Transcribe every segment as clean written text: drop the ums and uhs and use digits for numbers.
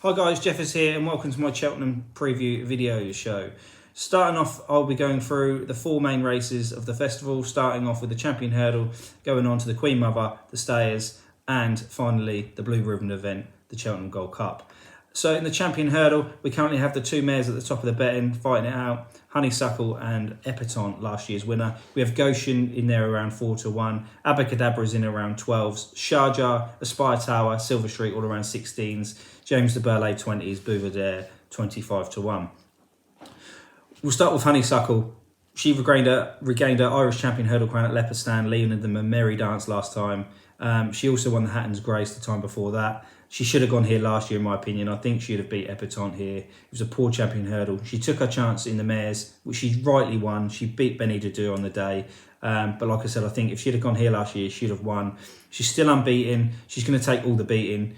Hi guys, Jeff is here and welcome to my Cheltenham preview video show. Starting off, I'll be going through the four main races of the festival, starting off with the Champion Hurdle, going on to the Queen Mother, the Stayers, and finally the Blue Ribbon event, the Cheltenham Gold Cup. So in the Champion Hurdle, we currently have the two mares at the top of the betting, fighting it out, Honeysuckle and Epatante, last year's winner. We have Goshen in there around 4-1, Abacadabra is in around 12s, Sharjah, Aspire Tower, Silver Street all around 16s, James de Burleigh 20s, Bouvedere 25-1. We'll start with Honeysuckle. She regained her Irish Champion Hurdle crown at Leopardstown, leading them a merry dance last time. She also won the Hatton's Grace the time before that. She should have gone here last year, in my opinion. I think she'd have beat Epatante here. It was a poor Champion Hurdle. She took her chance in the mares, which she rightly won. She beat Benny Dadu on the day. But like I said, I think if she'd have gone here last year, she'd have won. She's still unbeaten. She's going to take all the beating.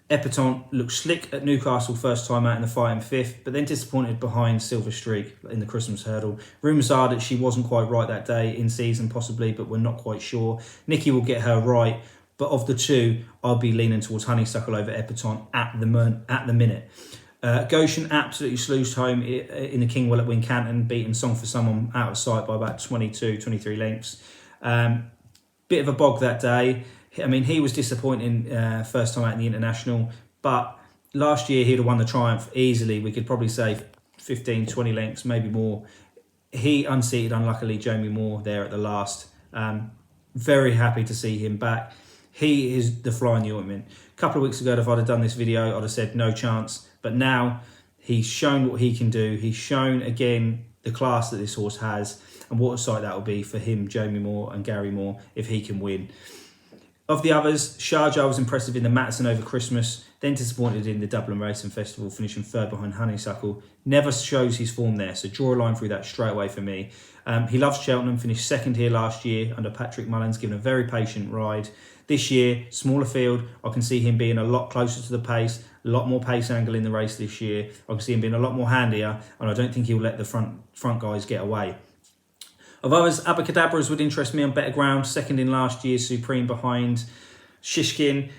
Epatante looked slick at Newcastle first time out in the fight in fifth, but then disappointed behind Silver Streak in the Christmas Hurdle. Rumours are that she wasn't quite right that day in season, possibly, but we're not quite sure. Nikki will get her right, but of the two, I'll be leaning towards Honeysuckle over Epatante at the minute. Goshen absolutely sleuzed home in the King Will at Wincanton, beating Song for Someone out of sight by about 23 lengths. Bit of a bog that day. I mean, he was disappointing first time out in the International, but last year he'd have won the Triumph easily. We could probably say 15, 20 lengths, maybe more. He unseated, unluckily, Jamie Moore there at the last. Very happy to see him back. He is the fly in the ointment. A couple of weeks ago, if I'd have done this video, I'd have said no chance. But now he's shown what he can do. He's shown, again, the class that this horse has and what a sight that will be for him, Jamie Moore and Gary Moore, if he can win. Of the others, Sharjah was impressive in the Matterson over Christmas, then disappointed in the Dublin Racing Festival, finishing third behind Honeysuckle. Never shows his form there, so draw a line through that straight away for me. He loves Cheltenham, finished second here last year under Patrick Mullins, given a very patient ride. This year, smaller field, I can see him being a lot closer to the pace, a lot more pace angle in the race this year. I can see him being a lot more handier, and I don't think he'll let the front guys get away. Of others, Abacadabras would interest me on better ground. Second in last year, supreme behind Shishkin.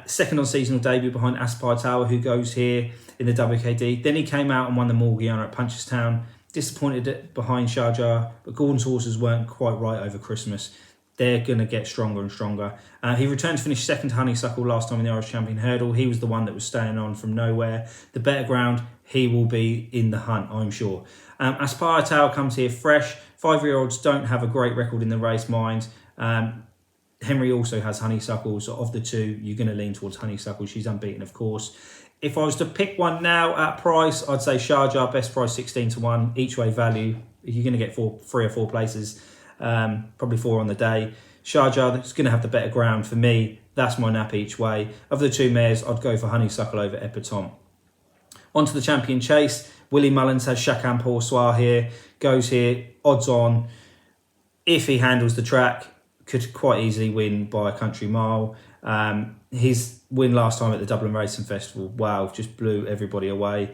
Second on seasonal debut behind Aspire Tower, who goes here in the WKD. Then he came out and won the Morgiana at Punchestown. Disappointed behind Sharjah, but Gordon's horses weren't quite right over Christmas. They're going to get stronger and stronger. He returned to finish second to Honeysuckle last time in the Irish Champion Hurdle. He was the one that was staying on from nowhere. The better ground, he will be in the hunt, I'm sure. Aspire Tower comes here fresh. 5-year-olds don't have a great record in the race, mind. Henry also has Honeysuckle, so of the two, you're going to lean towards Honeysuckle. She's unbeaten, of course. If I was to pick one now at price, I'd say Sharjah, best price 16-1, each way value. You're going to get 3 or 4 places, probably 4 on the day. Sharjah is going to have the better ground. For me, that's my nap each way. Of the two mares, I'd go for Honeysuckle over Epatante. On to the Champion Chase. Willie Mullins has Chacun Pour Soir here, goes here, odds on. If he handles the track, could quite easily win by a country mile. His win last time at the Dublin Racing Festival, wow, just blew everybody away.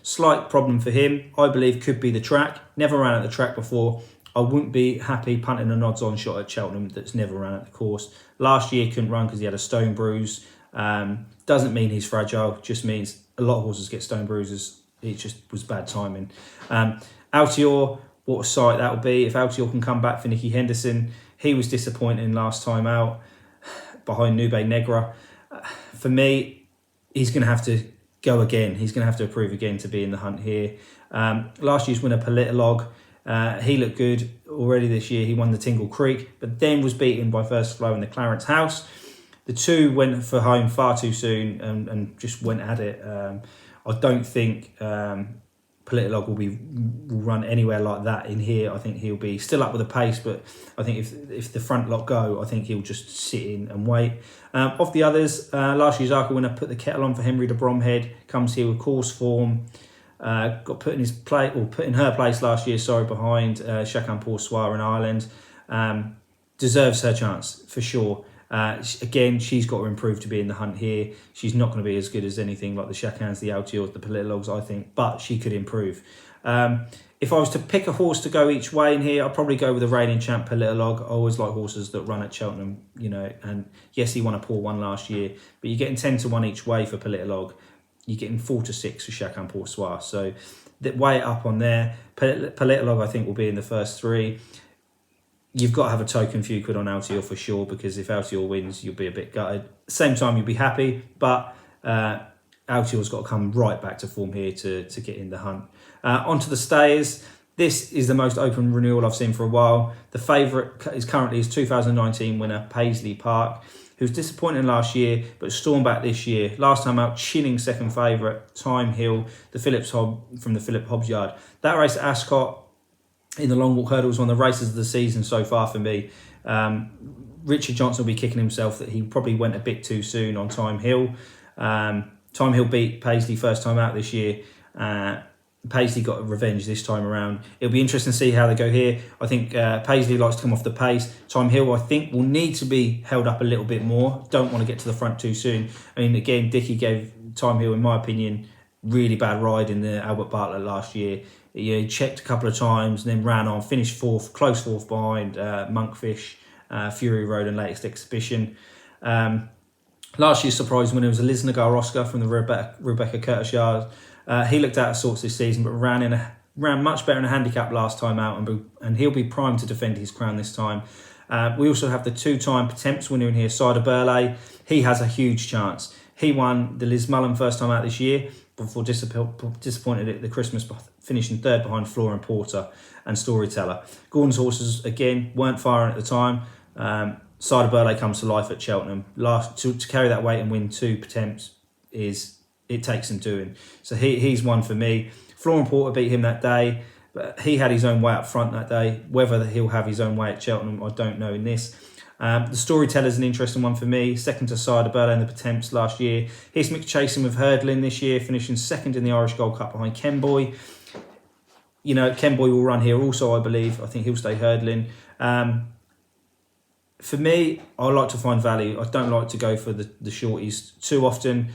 Slight problem for him, I believe, could be the track. Never ran at the track before. I wouldn't be happy punting an odds-on shot at Cheltenham that's never ran at the course. Last year couldn't run because he had a stone bruise. Doesn't mean he's fragile, just means a lot of horses get stone bruises. It just was bad timing. Altior, what a sight that will be. If Altior can come back for Nicky Henderson, he was disappointing last time out behind Nube Negra. For me, he's going to have to go again. He's going to have to improve again to be in the hunt here. Last year's winner, Politolog, he looked good already this year. He won the Tingle Creek, but then was beaten by First Flow in the Clarence House. The two went for home far too soon and just went at it. I don't think Politolog will run anywhere like that in here. I think he'll be still up with the pace, but I think if the front lot go, I think he'll just sit in and wait. Of the others, last year's Arca winner put the kettle on for Henry de Bromhead, comes here with course form. Got put in her place last year, behind Chacun Pour Soir in Ireland. Deserves her chance for sure. Again, she's got to improve to be in the hunt here. She's not going to be as good as anything like the Shakans, the Altiors, the Politologs, I think, but she could improve. If I was to pick a horse to go each way in here, I'd probably go with the reigning champ Politolog. I always like horses that run at Cheltenham, and yes, he won a poor one last year, but you're getting 10-1 each way for Politolog. You're getting 4-6 for Chacun Pour Soi. So weigh it up on there. Politolog, I think, will be in the first three. You've got to have a token few quid on Altior for sure, because if Altior wins, you'll be a bit gutted. At the same time, you'll be happy, but Altior's got to come right back to form here to get in the hunt. Onto the stayers. This is the most open renewal I've seen for a while. The favourite is currently his 2019 winner, Paisley Park, who was disappointing last year, but stormed back this year. Last time out, chinning second favourite, Time Hill, from the Philip Hobbs yard. That race at Ascot in the long walk hurdle was one of the races of the season so far for me. Richard Johnson will be kicking himself that he probably went a bit too soon on Time Hill. Time Hill beat Paisley first time out this year. Paisley got revenge this time around. It'll be interesting to see how they go here. I think Paisley likes to come off the pace. Time Hill, I think, will need to be held up a little bit more. Don't want to get to the front too soon. I mean, again, Dickey gave Time Hill, in my opinion, really bad ride in the Albert Bartlett last year. He checked a couple of times and then ran on, finished fourth, close fourth behind Monkfish, Fury Road and Latest Exhibition. Last year's surprise winner was Eliznagar Oscar from the Rebecca Curtis yard. He looked out of sorts this season, but ran much better in a handicap last time out, and he'll be primed to defend his crown this time. We also have the two-time Potemps winner in here, Cider Burley. He has a huge chance. He won the Liz Mullen first time out this year, before disappointed at the Christmas, finishing third behind Flora and Porter and Storyteller. Gordon's horses, again, weren't firing at the time. Cider Burley comes to life at Cheltenham. To carry that weight and win two Potemps it takes some doing. So he's one for me. Flora and Porter beat him that day, but he had his own way up front that day. Whether he'll have his own way at Cheltenham, I don't know in this. The Storyteller's an interesting one for me. Second to Cider Burley in the Potemps last year. He's mixed chasing with hurdling this year, finishing second in the Irish Gold Cup behind Kenboy. Kenboy will run here also, I believe. I think he'll stay hurdling. For me, I like to find value. I don't like to go for the shorties too often.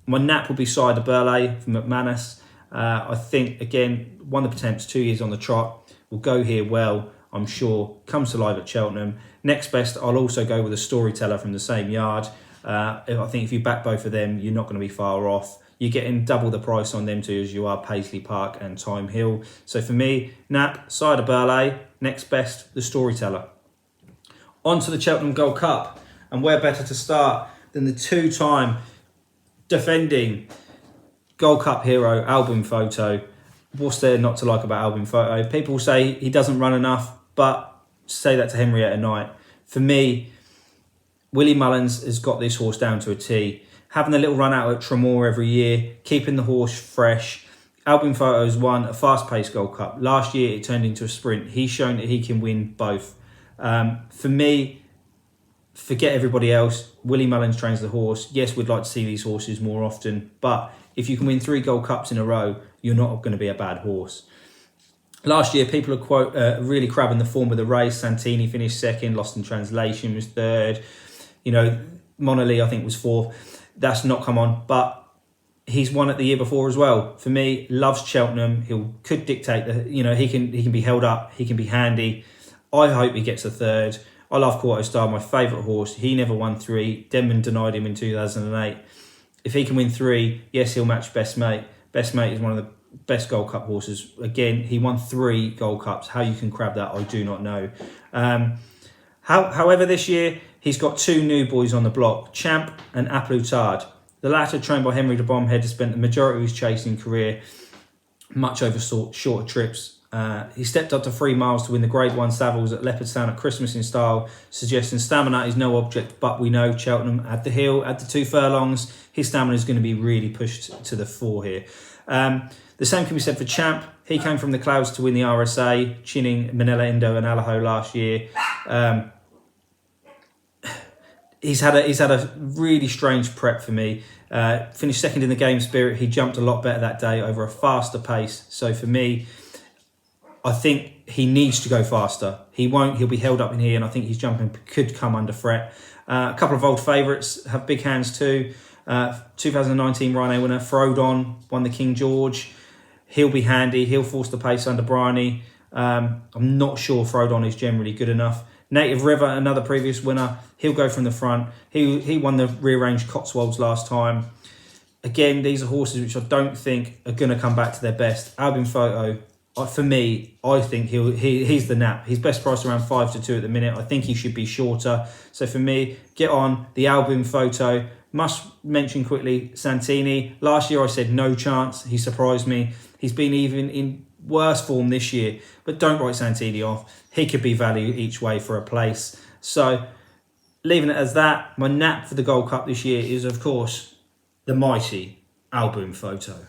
My nap will be Cider Burley from McManus. I think, again, won the Potemps 2 years on the trot. Will go here well, I'm sure. Comes to life at Cheltenham. Next best, I'll also go with a Storyteller from the same yard. I think if you back both of them, you're not going to be far off. You're getting double the price on them two as you are Paisley Park and Time Hill. So for me, nap, Cider Burley. Next best, the Storyteller. On to the Cheltenham Gold Cup. And where better to start than the two-time defending Gold Cup hero, Albin Photo. What's there not to like about Albin Photo? People say he doesn't run enough, but say that to Henrietta Knight. For me, Willie Mullins has got this horse down to a T. Having a little run out at Tremor every year, keeping the horse fresh. Albin Photo's won a fast-paced Gold Cup. Last year, it turned into a sprint. He's shown that he can win both. For me, forget everybody else. Willie Mullins trains the horse. Yes, we'd like to see these horses more often, but if you can win 3 Gold Cups in a row, you're not going to be a bad horse. Last year, people are really crabbing the form of the race. Santini finished second, Lost in Translation was third. Monolith, I think, was fourth. That's not come on, but he's won it the year before as well. For me, loves Cheltenham. Could dictate he can be held up. He can be handy. I hope he gets a third. I love Quarto Star, my favourite horse. He never won 3. Denman denied him in 2008. If he can win 3, yes, he'll match Best Mate. Best Mate is one of the best Gold Cup horses. Again, he won 3 Gold Cups. How you can crab that, I do not know. However, this year, he's got 2 new boys on the block, Champ and Aplutard. The latter, trained by Henry de Bomhead, has spent the majority of his chasing career much over shorter trips. He stepped up to 3 miles to win the Grade 1 Savills at Leopardstown at Christmas in style, suggesting stamina is no object, but we know Cheltenham at the hill, at the 2 furlongs, his stamina is going to be really pushed to the fore here. The same can be said for Champ. He came from the clouds to win the RSA, chinning Manila Indo and Alaho last year. He's had a really strange prep for me. Finished second in the Game Spirit. He jumped a lot better that day over a faster pace. So for me, I think he needs to go faster. He won't. He'll be held up in here, and I think his jumping could come under threat. A couple of old favourites have big hands too. 2019 Rhino winner Frodon won the King George. He'll be handy. He'll force the pace under Bryony. I'm not sure Frodon is generally good enough. Native River, another previous winner. He'll go from the front. He won the rearranged Cotswolds last time. Again, these are horses which I don't think are going to come back to their best. Albin Photo, for me, I think he's the nap. His best price around 5-2 at the minute. I think he should be shorter. So for me, get on the Albin Photo. Must mention quickly Santini. Last year I said no chance. He surprised me. He's been even in worse form this year. But don't write Santini off. He could be value each way for a place. So leaving it as that, my nap for the Gold Cup this year is, of course, the mighty Albin Photo.